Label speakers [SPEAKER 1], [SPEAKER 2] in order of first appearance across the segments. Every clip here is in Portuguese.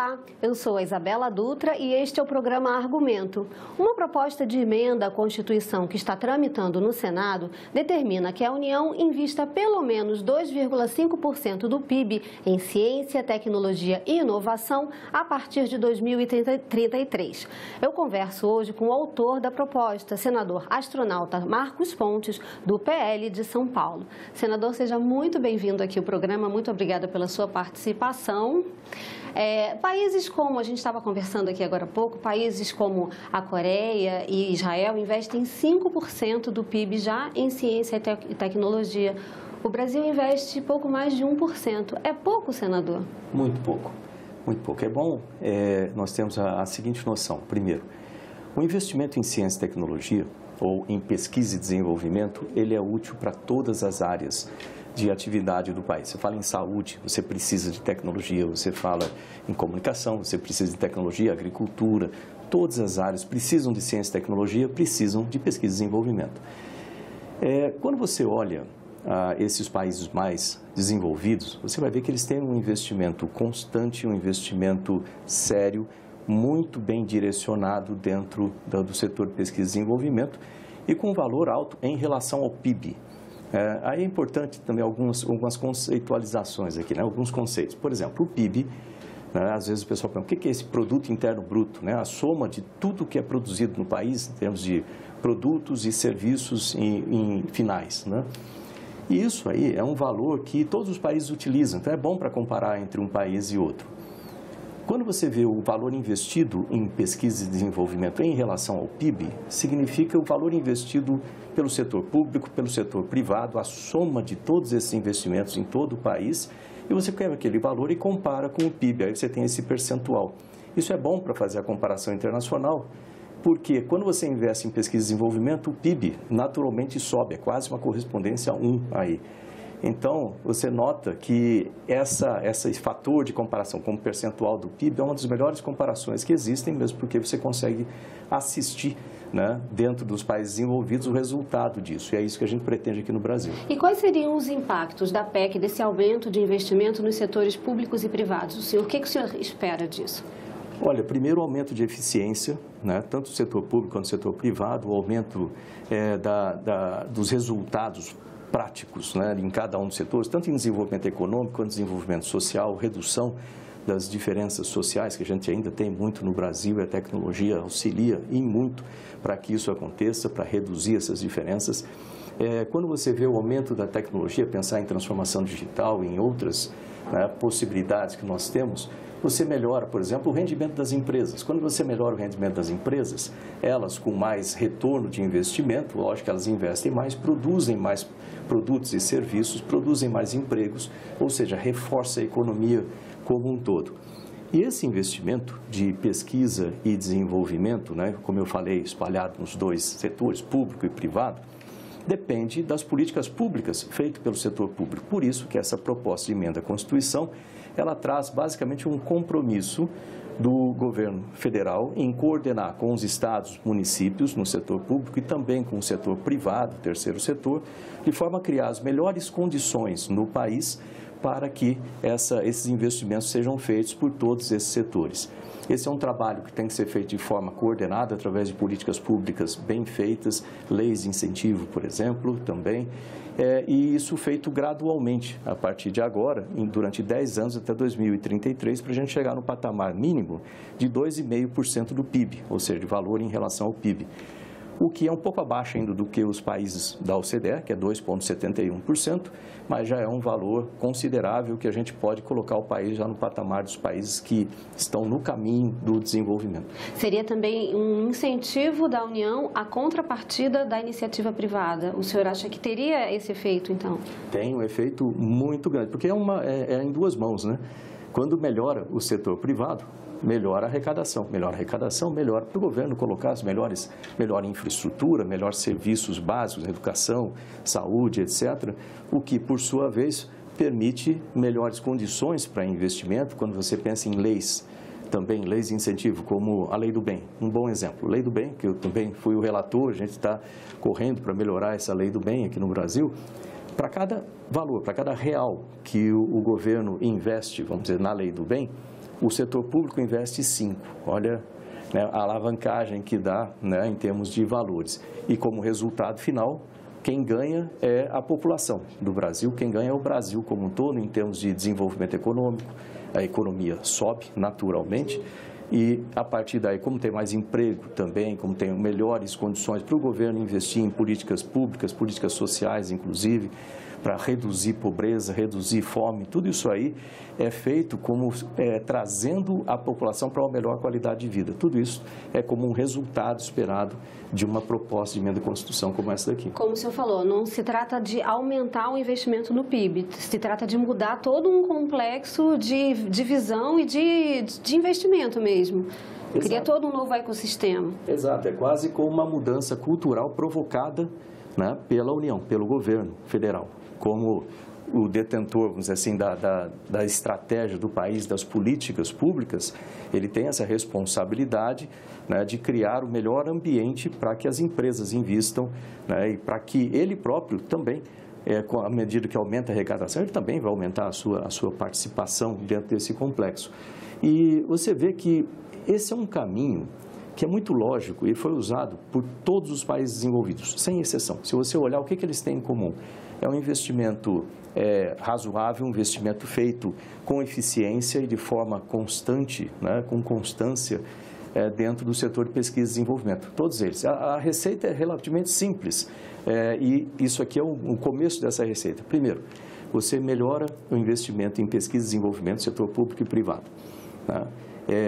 [SPEAKER 1] Olá, eu sou a Isabela Dutra e este é o programa Argumento. Uma proposta de emenda à Constituição que está tramitando no Senado determina que a União invista pelo menos 2,5% do PIB em ciência, tecnologia e inovação a partir de 2033. Eu converso hoje com o autor da proposta, senador astronauta Marcos Pontes, do PL de São Paulo. Senador, seja muito bem-vindo aqui ao programa, muito obrigada pela sua participação. Países como, a gente estava conversando aqui agora há pouco, países como a Coreia e Israel investem 5% do PIB já em ciência e tecnologia. O Brasil investe pouco mais de 1%. É pouco, senador?
[SPEAKER 2] Muito pouco, muito pouco. É bom, nós temos a seguinte noção. Primeiro, o investimento em ciência e tecnologia, ou em pesquisa e desenvolvimento, ele é útil para todas as áreas de atividade do país. Você fala em saúde, você precisa de tecnologia, você fala em comunicação, você precisa de tecnologia, agricultura, todas as áreas precisam de ciência e tecnologia, precisam de pesquisa e desenvolvimento. Quando você olha esses países mais desenvolvidos, você vai ver que eles têm um investimento constante, um investimento sério, muito bem direcionado dentro do setor de pesquisa e desenvolvimento e com valor alto em relação ao PIB. Aí é importante também algumas conceitualizações aqui, né? Alguns conceitos. Por exemplo, o PIB, né? Às vezes o pessoal pergunta, o que é esse produto interno bruto? Né? A soma de tudo que é produzido no país, em termos de produtos e serviços em finais. Né? E isso aí é um valor que todos os países utilizam, então é bom para comparar entre um país e outro. Quando você vê o valor investido em pesquisa e desenvolvimento em relação ao PIB, significa o valor investido pelo setor público, pelo setor privado, a soma de todos esses investimentos em todo o país, e você pega aquele valor e compara com o PIB, aí você tem esse percentual. Isso é bom para fazer a comparação internacional, porque quando você investe em pesquisa e desenvolvimento, o PIB naturalmente sobe, é quase uma correspondência a 1 aí. Então, você nota que esse fator de comparação como percentual do PIB é uma das melhores comparações que existem, mesmo porque você consegue assistir, né, dentro dos países desenvolvidos o resultado disso. E é isso que a gente pretende aqui no Brasil.
[SPEAKER 1] E quais seriam os impactos da PEC, desse aumento de investimento nos setores públicos e privados? O que o senhor espera disso?
[SPEAKER 2] Olha, primeiro o aumento de eficiência, né, tanto do setor público quanto do setor privado, o aumento dos resultados práticos, né, em cada um dos setores, tanto em desenvolvimento econômico quanto em desenvolvimento social, redução das diferenças sociais, que a gente ainda tem muito no Brasil, e a tecnologia auxilia e muito para que isso aconteça, para reduzir essas diferenças. Quando você vê o aumento da tecnologia, pensar em transformação digital e em outras, né, possibilidades que nós temos, você melhora, por exemplo, o rendimento das empresas. Quando você melhora o rendimento das empresas, elas com mais retorno de investimento, lógico que elas investem mais, produzem mais produtos e serviços, produzem mais empregos, ou seja, reforça a economia como um todo. E esse investimento de pesquisa e desenvolvimento, né, como eu falei, espalhado nos dois setores, público e privado, depende das políticas públicas feitas pelo setor público. Por isso que essa proposta de emenda à Constituição, ela traz basicamente um compromisso do governo federal em coordenar com os estados, municípios no setor público e também com o setor privado, terceiro setor, de forma a criar as melhores condições no país para que esses investimentos sejam feitos por todos esses setores. Esse é um trabalho que tem que ser feito de forma coordenada, através de políticas públicas bem feitas, leis de incentivo, por exemplo, também, e isso feito gradualmente, a partir de agora, durante 10 anos até 2033, para a gente chegar no patamar mínimo de 2,5% do PIB, ou seja, de valor em relação ao PIB. O que é um pouco abaixo ainda do que os países da OCDE, que é 2,71%, mas já é um valor considerável que a gente pode colocar o país já no patamar dos países que estão no caminho do desenvolvimento.
[SPEAKER 1] Seria também um incentivo da União à contrapartida da iniciativa privada. O senhor acha que teria esse efeito, então?
[SPEAKER 2] Tem um efeito muito grande, porque é em duas mãos, né? Quando melhora o setor privado, melhora a arrecadação, melhora para o governo colocar melhor infraestrutura, melhores serviços básicos, educação, saúde, etc., o que, por sua vez, permite melhores condições para investimento. Quando você pensa em leis, também leis de incentivo, como a Lei do Bem, um bom exemplo. Lei do Bem, que eu também fui o relator, a gente está correndo para melhorar essa Lei do Bem aqui no Brasil. Para cada valor, para cada real que o governo investe, vamos dizer, na Lei do Bem, o setor público investe 5. Olha, né, a alavancagem que dá, né, em termos de valores. E como resultado final, quem ganha é a população do Brasil, quem ganha é o Brasil como um todo, em termos de desenvolvimento econômico, a economia sobe naturalmente. E a partir daí, como tem mais emprego também, como tem melhores condições para o governo investir em políticas públicas, políticas sociais, inclusive, para reduzir pobreza, reduzir fome, tudo isso aí é feito como trazendo a população para uma melhor qualidade de vida. Tudo isso é como um resultado esperado de uma proposta de emenda à Constituição como essa daqui.
[SPEAKER 1] Como o senhor falou, não se trata de aumentar o investimento no PIB, se trata de mudar todo um complexo de visão e de investimento mesmo. Cria todo um novo ecossistema.
[SPEAKER 2] Exato, é quase como uma mudança cultural provocada, né, pela União, pelo governo federal. Como o detentor, vamos dizer assim, da estratégia do país, das políticas públicas, ele tem essa responsabilidade, né, de criar o melhor ambiente para que as empresas invistam, né, e para que ele próprio também, à medida que aumenta a arrecadação, ele também vai aumentar a sua participação dentro desse complexo. E você vê que esse é um caminho que é muito lógico e foi usado por todos os países desenvolvidos, sem exceção. Se você olhar, o que eles têm em comum? É um investimento razoável, um investimento feito com eficiência e de forma constante, né, com constância, dentro do setor de pesquisa e desenvolvimento. Todos eles. A receita é relativamente simples e isso aqui é o começo dessa receita. Primeiro, você melhora o investimento em pesquisa e desenvolvimento, setor público e privado, né?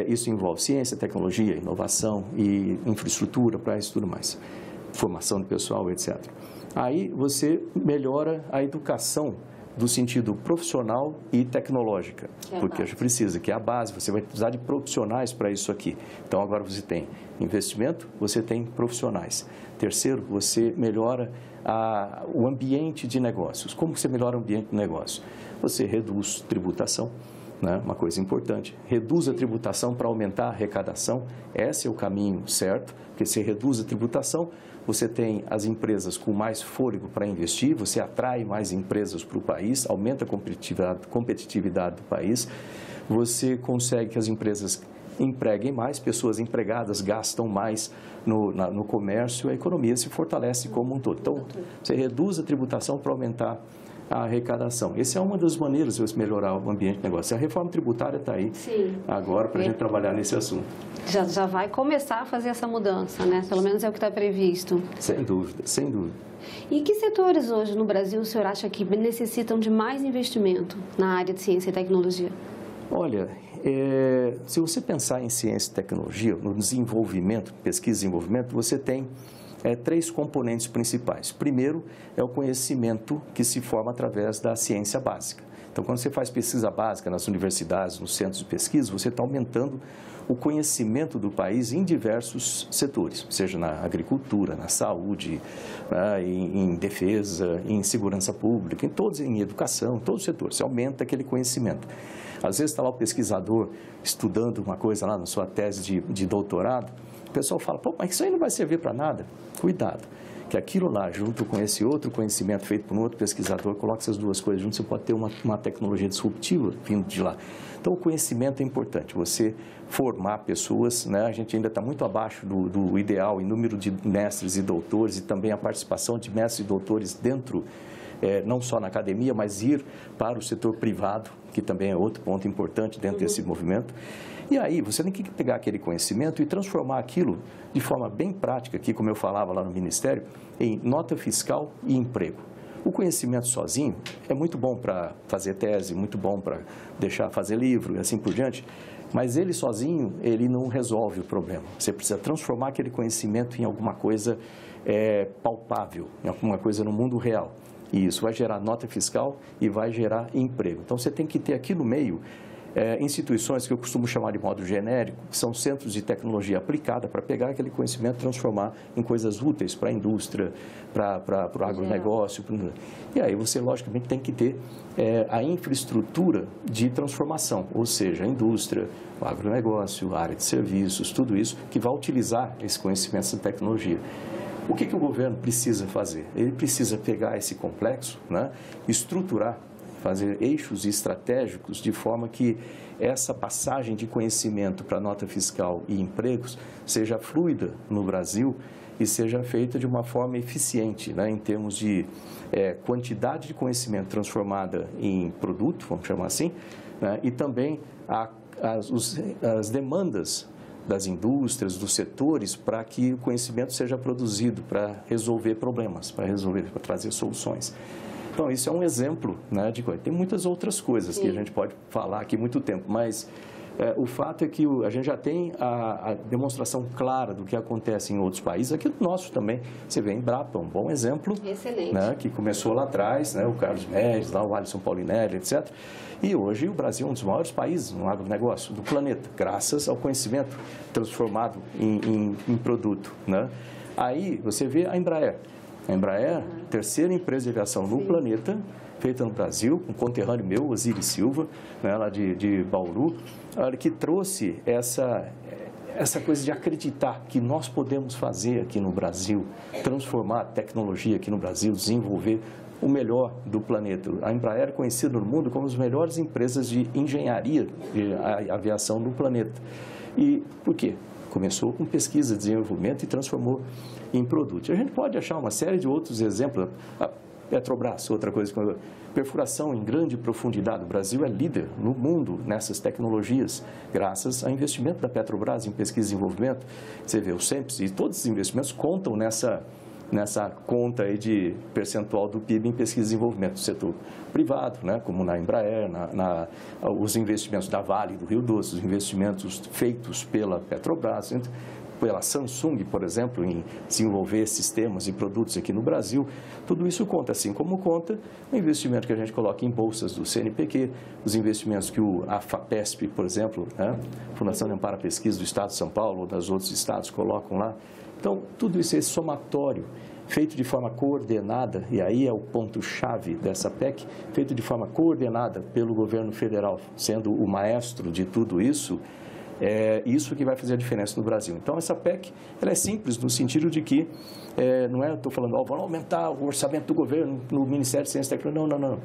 [SPEAKER 2] Isso envolve ciência, tecnologia, inovação e infraestrutura para isso tudo mais, formação de pessoal, etc. Aí você melhora a educação do sentido profissional e tecnológica, porque a gente precisa, que é a base, você vai precisar de profissionais para isso aqui. Então, agora você tem investimento, você tem profissionais. Terceiro, você melhora o ambiente de negócios. Como você melhora o ambiente de negócio? Você reduz tributação, né? Uma coisa importante, reduz a tributação para aumentar a arrecadação, esse é o caminho certo, porque se reduz a tributação, você tem as empresas com mais fôlego para investir, você atrai mais empresas para o país, aumenta a competitividade do país, você consegue que as empresas empreguem mais, pessoas empregadas gastam mais no comércio, a economia se fortalece como um todo. Então, você reduz a tributação para aumentar a arrecadação. Essa é uma das maneiras de você melhorar o ambiente de negócio. A reforma tributária está aí agora para a gente trabalhar nesse assunto.
[SPEAKER 1] Já vai começar a fazer essa mudança, né? Pelo menos é o que está previsto.
[SPEAKER 2] Sem dúvida, sem dúvida.
[SPEAKER 1] E que setores hoje no Brasil o senhor acha que necessitam de mais investimento na área de ciência e tecnologia?
[SPEAKER 2] Olha, se você pensar em ciência e tecnologia, no desenvolvimento, pesquisa e desenvolvimento, você tem 3 componentes principais. Primeiro, é o conhecimento que se forma através da ciência básica. Então, quando você faz pesquisa básica nas universidades, nos centros de pesquisa, você está aumentando o conhecimento do país em diversos setores, seja na agricultura, na saúde, né, em defesa, em segurança pública, em educação, em todos os setores. Você aumenta aquele conhecimento. Às vezes está lá o pesquisador estudando uma coisa lá na sua tese de doutorado, o pessoal fala, pô, mas isso aí não vai servir para nada. Cuidado, que aquilo lá, junto com esse outro conhecimento feito por um outro pesquisador, coloca essas duas coisas juntas, você pode ter uma tecnologia disruptiva vindo de lá. Então, o conhecimento é importante, você formar pessoas, né? A gente ainda está muito abaixo do ideal em número de mestres e doutores e também a participação de mestres e doutores dentro, não só na academia, mas ir para o setor privado, que também é outro ponto importante dentro desse movimento. E aí, você tem que pegar aquele conhecimento e transformar aquilo de forma bem prática, aqui, como eu falava lá no Ministério, em nota fiscal e emprego. O conhecimento sozinho é muito bom para fazer tese, muito bom para fazer livro e assim por diante, mas ele sozinho, ele não resolve o problema. Você precisa transformar aquele conhecimento em alguma coisa palpável, em alguma coisa no mundo real. E isso vai gerar nota fiscal e vai gerar emprego. Então, você tem que ter aqui no meio instituições que eu costumo chamar de modo genérico, que são centros de tecnologia aplicada para pegar aquele conhecimento e transformar em coisas úteis para a indústria, para o agronegócio. E aí você, logicamente, tem que ter a infraestrutura de transformação, ou seja, a indústria, o agronegócio, a área de serviços, tudo isso que vai utilizar esse conhecimento, essa tecnologia. O que o governo precisa fazer? Ele precisa pegar esse complexo, né, estruturar fazer eixos estratégicos de forma que essa passagem de conhecimento para nota fiscal e empregos seja fluida no Brasil e seja feita de uma forma eficiente, né, em termos de quantidade de conhecimento transformada em produto, vamos chamar assim, né, e também as demandas das indústrias, dos setores, para que o conhecimento seja produzido para resolver problemas, para trazer soluções. Então, isso é um exemplo, né, de coisa. Tem muitas outras coisas Sim. que a gente pode falar aqui muito tempo, mas o fato é que a gente já tem a demonstração clara do que acontece em outros países. Aqui no nosso também, você vê a Embrapa, um bom exemplo.
[SPEAKER 1] Excelente.
[SPEAKER 2] Né, que começou lá atrás, né, o Carlos Médici, lá o Alisson Paulinelli, etc. E hoje o Brasil é um dos maiores países no agronegócio do planeta, graças ao conhecimento transformado em produto. Né? Aí você vê a Embraer. A Embraer, terceira empresa de aviação no planeta, feita no Brasil, um conterrâneo meu, Osiris Silva, né, lá de Bauru, que trouxe essa coisa de acreditar que nós podemos fazer aqui no Brasil, transformar a tecnologia aqui no Brasil, desenvolver o melhor do planeta. A Embraer é conhecida no mundo como uma das melhores empresas de engenharia de aviação do planeta. E por quê? Começou com pesquisa, desenvolvimento e transformou em produto. A gente pode achar uma série de outros exemplos. A Petrobras, outra coisa, perfuração em grande profundidade. O Brasil é líder no mundo nessas tecnologias, graças ao investimento da Petrobras em pesquisa e desenvolvimento. Você vê o SEMPS e todos os investimentos contam nessa conta aí de percentual do PIB em pesquisa e desenvolvimento do setor privado, né, como na Embraer, os investimentos da Vale do Rio Doce, os investimentos feitos pela Petrobras, pela Samsung, por exemplo, em desenvolver sistemas e produtos aqui no Brasil. Tudo isso conta, assim como conta o investimento que a gente coloca em bolsas do CNPq, os investimentos que a FAPESP, por exemplo, né, Fundação de Amparo à Pesquisa do Estado de São Paulo ou das outros estados colocam lá. Então, tudo isso é somatório, feito de forma coordenada, e aí é o ponto-chave dessa PEC, feito de forma coordenada pelo governo federal, sendo o maestro de tudo isso, é isso que vai fazer a diferença no Brasil. Então, essa PEC, ela é simples no sentido de que, não é, estou falando, vamos aumentar o orçamento do governo no Ministério de Ciência e Tecnologia, não.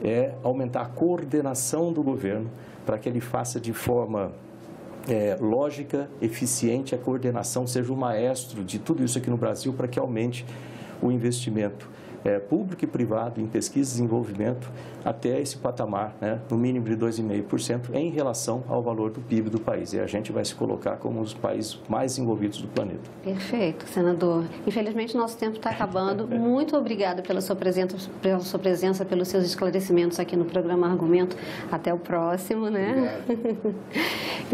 [SPEAKER 2] É aumentar a coordenação do governo para que ele faça de forma lógica, eficiente, a coordenação, seja o maestro de tudo isso aqui no Brasil para que aumente o investimento público e privado em pesquisa e desenvolvimento até esse patamar, né, no mínimo de 2,5% em relação ao valor do PIB do país. E a gente vai se colocar como os países mais desenvolvidos do planeta.
[SPEAKER 1] Perfeito, senador. Infelizmente, nosso tempo está acabando. Muito obrigada pela sua presença, pelos seus esclarecimentos aqui no programa Argumento. Até o próximo, né?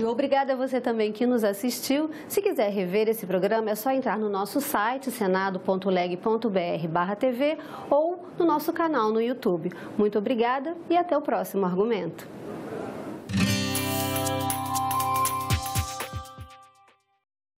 [SPEAKER 1] Obrigada a você também que nos assistiu. Se quiser rever esse programa, é só entrar no nosso site, senado.leg.br/TV ou no nosso canal no YouTube. Muito obrigada e até o próximo Argumento.